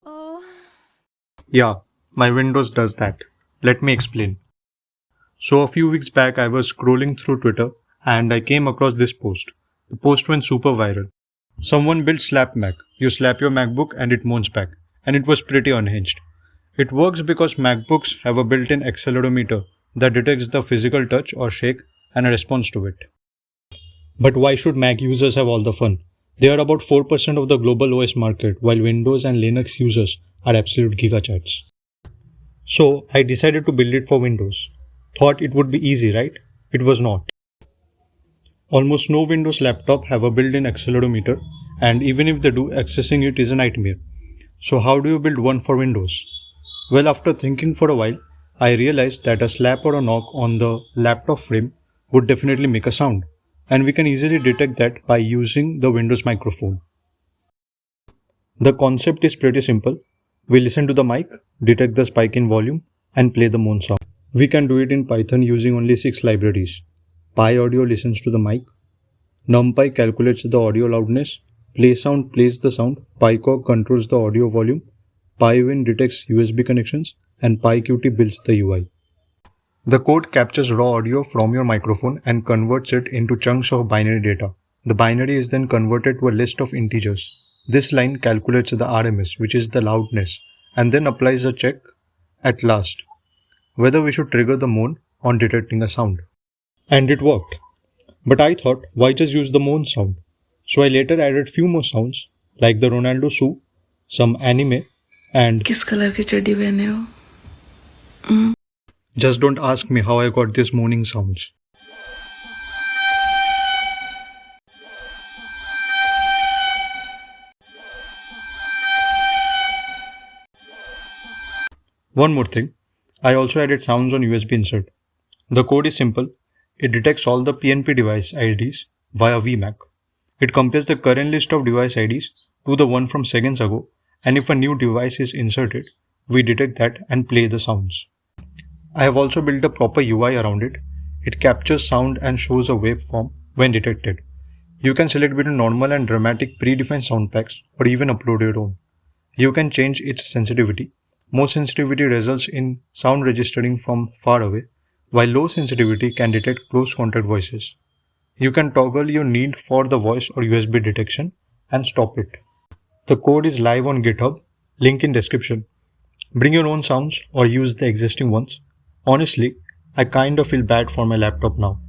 Oh. Yeah, my Windows does that. Let me explain. So, a few weeks back, I was scrolling through Twitter and I came across this post. The post went super viral. Someone built slapmac. You slap your MacBook and it moans back. And it was pretty unhinged. It works because MacBooks have a built in accelerometer that detects the physical touch or shake and responds to it. But why should Mac users have all the fun? They are about 4% of the global OS market, while Windows and Linux users are absolute gigachats. So I decided to build it for Windows. Thought it would be easy, right? It was not. Almost no Windows laptop have a built-in accelerometer, and even if they do, accessing it is a nightmare. So how do you build one for Windows? Well, after thinking for a while, I realized that a slap or a knock on the laptop frame would definitely make a sound, and we can easily detect that by using the Windows microphone. The concept is pretty simple. We listen to the mic, detect the spike in volume, and play the moan sound. We can do it in Python using only 6 libraries. PyAudio listens to the mic, NumPy calculates the audio loudness, playsound plays the sound, pycaw controls the audio volume, pywin detects USB connections, and pyqt builds the UI. The code captures raw audio from your microphone and converts it into chunks of binary data. The binary is then converted to a list of integers. This line calculates the RMS, which is the loudness, and then applies a check at last whether we should trigger the moan on detecting a sound. And it worked. But I thought, why just use the moan sound? So I later added few more sounds like the Ronaldo Sue, some anime, and किस colour की चड्डी पहने हो? just don't ask me how I got these moaning sounds. One more thing, I also added sounds on USB insert. The code is simple. It detects all the PNP device IDs via VMAC. It compares the current list of device IDs to the one from seconds ago, and if a new device is inserted, we detect that and play the sounds. I have also built a proper UI around it. It captures sound and shows a waveform when detected. You can select between normal and dramatic predefined sound packs or even upload your own. You can change its sensitivity. More sensitivity results in sound registering from far away, while low sensitivity can detect close contact voices. You can toggle your need for the voice or USB detection and stop it. The code is live on GitHub, link in description. Bring your own sounds or use the existing ones. Honestly, I kind of feel bad for my laptop now.